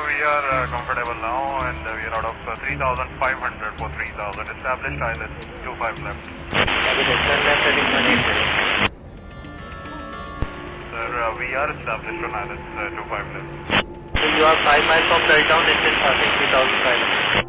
We are comfortable now and we are out of 3,500 for 3,000 established ILS 25 left. Sir, we are established on ILS 25 left. So you are 5 miles from touchdown, it is passing 3,500.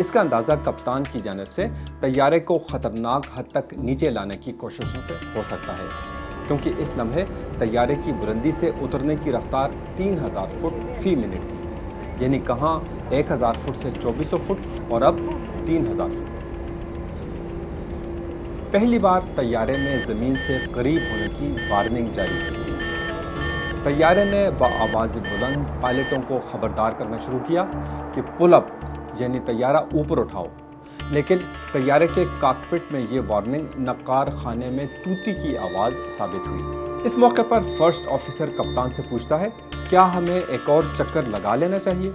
اس کا اندازہ کپتان کی جانب سے طیارے کو خطرناک حد تک نیچے لانے کی کوششوں سے ہو سکتا ہے، کیونکہ اس لمحے طیارے کی بلندی سے اترنے کی رفتار 3000 فٹ فی منٹ تھی، یعنی کہاں 1000 فٹ سے 2400 فٹ اور اب 3000 فٹ۔ پہلی بار طیارے نے زمین سے قریب ہونے کی وارننگ جاری کی۔ طیارے نے بآواز بلند پائلٹوں کو خبردار کرنا شروع کیا کہ پل اپ یعنی طیارہ اوپر اٹھاؤ، لیکن طیارے کے کاکپٹ میں یہ وارننگ نقار خانے میں طوطی کی آواز ثابت ہوئی۔ اس موقع پر فرسٹ آفیسر کپتان سے پوچھتا ہے، کیا ہمیں ایک اور چکر لگا لینا چاہیے؟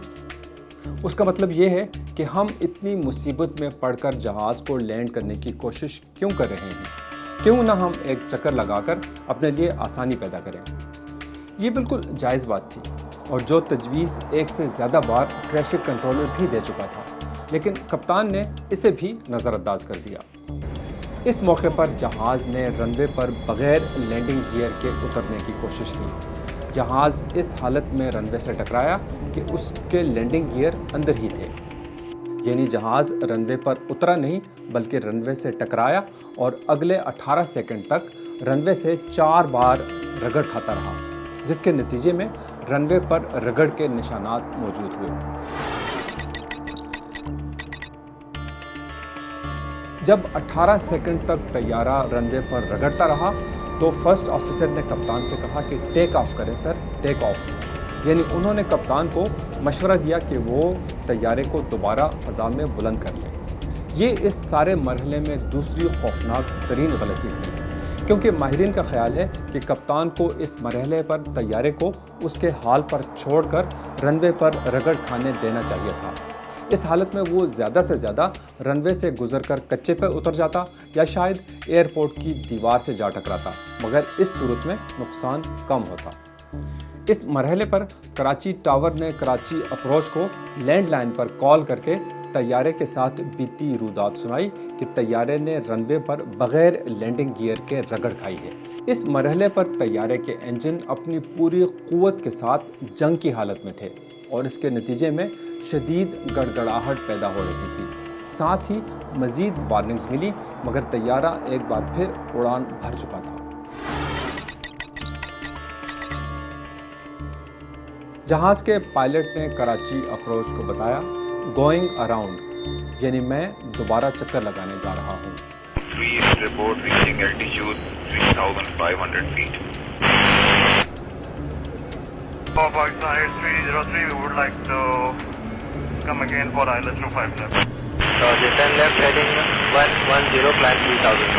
اس کا مطلب یہ ہے کہ ہم اتنی مصیبت میں پڑ کر جہاز کو لینڈ کرنے کی کوشش کیوں کر رہے ہیں؟ کیوں نہ ہم ایک چکر لگا کر اپنے لیے آسانی پیدا کریں؟ یہ بالکل جائز بات تھی، اور جو تجویز ایک سے زیادہ بار ٹریفک کنٹرولر بھی دے چکا تھا، لیکن کپتان نے اسے بھی نظر انداز کر دیا۔ اس موقع پر جہاز نے رن وے پر بغیر لینڈنگ گیئر کے اترنے کی کوشش کی۔ جہاز اس حالت میں رن وے سے ٹکرایا کہ اس کے لینڈنگ گیئر اندر ہی تھے، یعنی جہاز رن وے پر اترا نہیں بلکہ رن وے سے ٹکرایا اور اگلے 18 سیکنڈ تک رن وے سے 4 بار رگڑ کھاتا رہا، جس کے نتیجے میں رن وے پر رگڑ کے نشانات موجود ہوئے۔ جب 18 سیکنڈ تک طیارہ رن وے پر رگڑتا رہا تو فرسٹ آفیسر نے کپتان سے کہا کہ ٹیک آف کریں سر، ٹیک آف، یعنی انہوں نے کپتان کو مشورہ دیا کہ وہ طیارے کو دوبارہ فضا میں بلند کر لیں۔ یہ اس سارے مرحلے میں دوسری خوفناک ترین غلطی تھی، کیونکہ ماہرین کا خیال ہے کہ کپتان کو اس مرحلے پر طیارے کو اس کے حال پر چھوڑ کر رن وے پر رگڑ کھانے دینا چاہیے تھا۔ اس حالت میں وہ زیادہ سے زیادہ رن وے سے گزر کر کچے پر اتر جاتا یا شاید ایئرپورٹ کی دیوار سے جا ٹکراتا، مگر اس صورت میں نقصان کم ہوتا۔ اس مرحلے پر کراچی ٹاور نے کراچی اپروچ کو لینڈ لائن پر کال کر کے طیارے کے ساتھ بیتی رودات سنائی کہ طیارے نے رن وے پر بغیر لینڈنگ گیئر کے رگڑ کھائی ہے۔ اس مرحلے پر طیارے کے انجن اپنی پوری قوت کے ساتھ جنگ کی حالت میں تھے اور اس کے نتیجے میں شدید گڑگڑاہٹ پیدا ہو رہی تھی۔ ساتھ ہی مزید وارننگز ملی، مگر طیارہ ایک بار پھر اڑان بھر چکا تھا۔ جہاز کے پائلٹ نے کراچی اپروچ کو بتایا، گوئنگ اراؤنڈ، یعنی میں دوبارہ چکر لگانے جا رہا ہوں۔ 3 report reaching altitude 3,500 feet. For Pakistan Air 303, we would like to come again for ILS 25 left. So return left heading 110, climb 3000.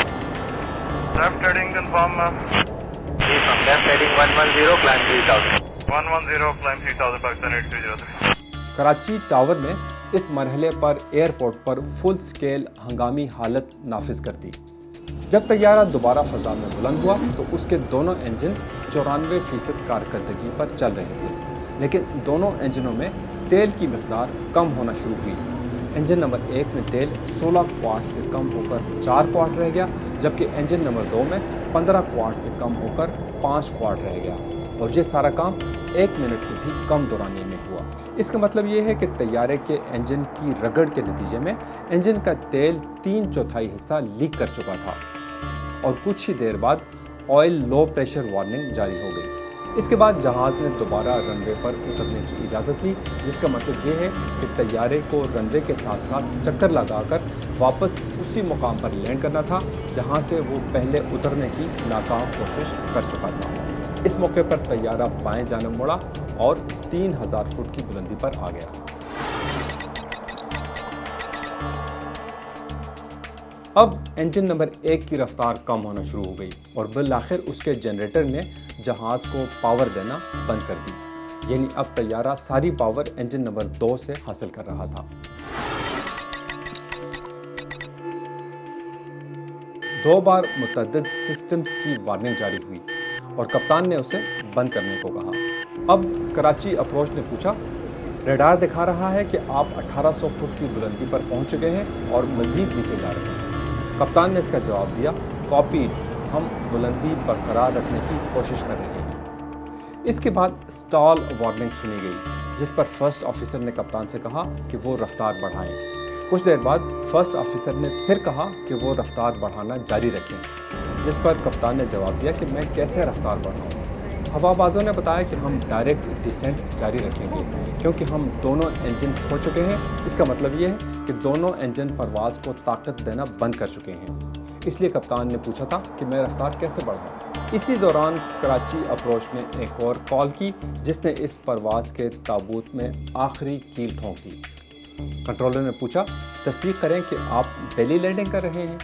Left heading confirm, From left heading 110, climb 3000. 110, climb 3000, Pakistan Air 303. Karachi tower نے اس مرحلے پر airport پر فل scale ہنگامی حالت نافذ کر دی۔ جب طیارہ دوبارہ فضا میں بلند ہوا تو اس کے دونوں انجن 94% کارکردگی پر چل رہے تھے، لیکن دونوں انجنوں میں تیل کی مقدار کم ہونا شروع ہوئی۔ انجن نمبر 1 میں تیل 16 کوارٹ سے کم ہو کر 4 کوارٹ رہ گیا، جبکہ انجن نمبر 2 میں 15 کوارٹ سے کم ہو کر 5 کوارٹ رہ گیا، اور یہ سارا کام 1 منٹ سے بھی کم دورانیے میں ہوا۔ اس کا مطلب یہ ہے کہ طیارے کے انجن کی رگڑ کے نتیجے میں انجن کا تیل 3/4 حصہ لیک کر چکا تھا، اور کچھ ہی دیر بعد آئل لو پریشر وارننگ جاری ہو گئی۔ اس کے بعد جہاز نے دوبارہ رن وے پر اترنے کی اجازت لی، جس کا مطلب یہ ہے کہ طیارے کو رن وے کے ساتھ ساتھ چکر لگا کر واپس اسی مقام پر لینڈ کرنا تھا جہاں سے وہ پہلے اترنے کی ناکام کوشش کر چکا تھا۔ اس موقع پر طیارہ بائیں جانب مڑا اور 3000 فٹ کی بلندی پر آ گیا۔ اب انجن نمبر 1 کی رفتار کم ہونا شروع ہو گئی اور بالآخر اس کے جنریٹر نے جہاز کو پاور دینا بند کر دی، یعنی اب طیارہ ساری پاور انجن نمبر 2 سے حاصل کر رہا تھا۔ 2 بار متعدد سسٹمز کی وارننگ جاری ہوئی اور کپتان نے اسے بند کرنے کو کہا۔ اب کراچی اپروچ نے پوچھا، ریڈار دکھا رہا ہے کہ آپ 1800 فٹ کی بلندی پر پہنچ چکے ہیں اور مزید نیچے جا رہے ہیں۔ کپتان نے اس کا جواب دیا، کاپی، ہم بلندی برقرار رکھنے کی کوشش کر رہے ہیں۔ اس کے بعد سٹال وارننگ سنی گئی، جس پر فرسٹ آفیسر نے کپتان سے کہا کہ وہ رفتار بڑھائیں۔ کچھ دیر بعد فرسٹ آفیسر نے پھر کہا کہ وہ رفتار بڑھانا جاری رکھیں، جس پر کپتان نے جواب دیا کہ میں کیسے رفتار بڑھاؤں۔ ہوا بازوں نے بتایا کہ ہم ڈائریکٹ ڈیسینٹ جاری رکھیں گے کیونکہ ہم دونوں انجن کھو چکے ہیں۔ اس کا مطلب یہ ہے کہ دونوں انجن پرواز کو طاقت دینا بند کر چکے ہیں۔ اس لیے کپتان نے پوچھا تھا کہ میں رفتار کیسے بڑھاؤں۔ اسی دوران کراچی اپروچ نے ایک اور کال کی جس نے اس پرواز کے تابوت میں آخری کیل ٹھونک دی۔ کنٹرولر نے پوچھا، تصدیق کریں کہ آپ بیلی لینڈنگ کر رہے ہیں،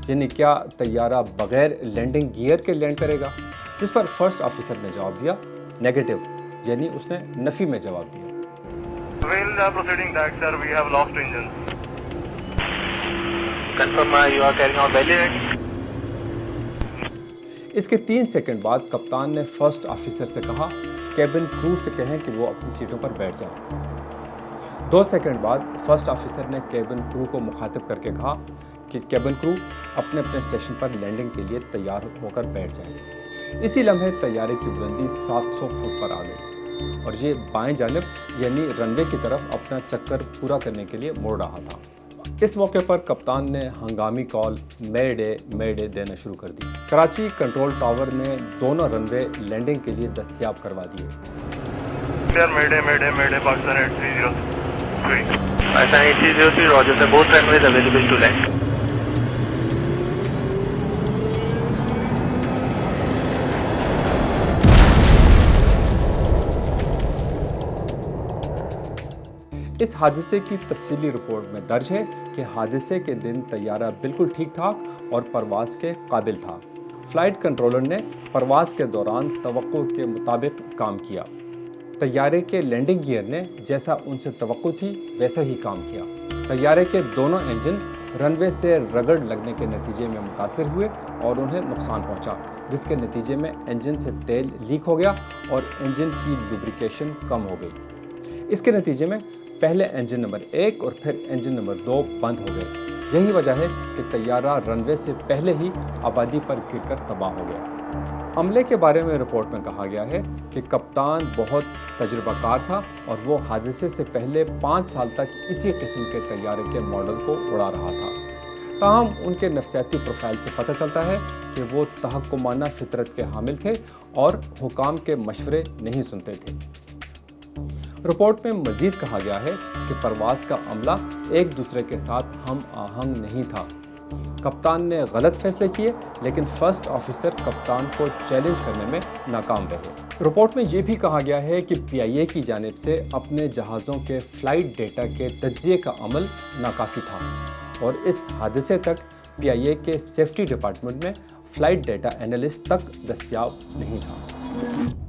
یعنی کیا طیارہ بغیر لینڈنگ گیئر کے لینڈ کرے گا؟ جس پر فرسٹ آفیسر نے جواب دیا نیگیٹو، یعنی اس نے نفی میں جواب دیا۔ While proceeding that, sir, we have lost engines. Confirm you are carrying out belly landing. اس کے 3 سیکنڈ بعد کپتان نے فرسٹ آفیسر سے کہا کیبن کرو سے کہیں کہ وہ اپنی سیٹوں پر بیٹھ جائیں۔ 2 سیکنڈ بعد فرسٹ آفیسر نے کیبن کرو کو مخاطب کر کے کہا کہ کیبن کرو اپنے اسٹیشن پر لینڈنگ کے لیے تیار ہو کر بیٹھ جائیں۔ اسی لمحے طیارے کی بلندی 700 فٹ پر آ گئی اور یہ بائیں جانب یعنی رن وے کی طرف اپنا چکر پورا کرنے کے لیے مڑ رہا تھا۔ اس موقع پر کپتان نے ہنگامی کال مے ڈے دینا شروع کر دی۔ کراچی کنٹرول ٹاور نے دونوں رن وے لینڈنگ کے لیے دستیاب کروا دیے۔ Sir, Mayday, Pakistan 8303. Pakistan 8303, roger sir, both runways available to land. اس حادثے کی تفصیلی رپورٹ میں درج ہے کہ حادثے کے دن طیارہ بالکل ٹھیک ٹھاک اور پرواز کے قابل تھا۔ فلائٹ کنٹرولر نے پرواز کے دوران توقع کے مطابق کام کیا۔ طیارے کے لینڈنگ گیئر نے جیسا ان سے توقع تھی ویسا ہی کام کیا۔ طیارے کے دونوں انجن رن وے سے رگڑ لگنے کے نتیجے میں متاثر ہوئے اور انہیں نقصان پہنچا، جس کے نتیجے میں انجن سے تیل لیک ہو گیا اور انجن کی لوبریکیشن کم ہو گئی۔ اس کے نتیجے میں پہلے انجن نمبر 1 اور پھر انجن نمبر 2 بند ہو گئے۔ یہی وجہ ہے کہ طیارہ رن وے سے پہلے ہی آبادی پر گر کر تباہ ہو گیا۔ عملے کے بارے میں رپورٹ میں کہا گیا ہے کہ کپتان بہت تجربہ کار تھا اور وہ حادثے سے پہلے 5 سال تک اسی قسم کے طیارے کے ماڈل کو اڑا رہا تھا۔ تاہم ان کے نفسیاتی پروفائل سے پتہ چلتا ہے کہ وہ تحکمانہ فطرت کے حامل تھے اور حکام کے مشورے نہیں سنتے تھے۔ رپورٹ میں مزید کہا گیا ہے کہ پرواز کا عملہ ایک دوسرے کے ساتھ ہم آہنگ نہیں تھا۔ کپتان نے غلط فیصلے کیے لیکن فرسٹ آفیسر کپتان کو چیلنج کرنے میں ناکام رہے۔ رپورٹ میں یہ بھی کہا گیا ہے کہ PIA کی جانب سے اپنے جہازوں کے فلائٹ ڈیٹا کے تجزیے کا عمل ناکافی تھا اور اس حادثے تک PIA کے سیفٹی ڈپارٹمنٹ میں فلائٹ ڈیٹا انالسٹ تک دستیاب نہیں تھا۔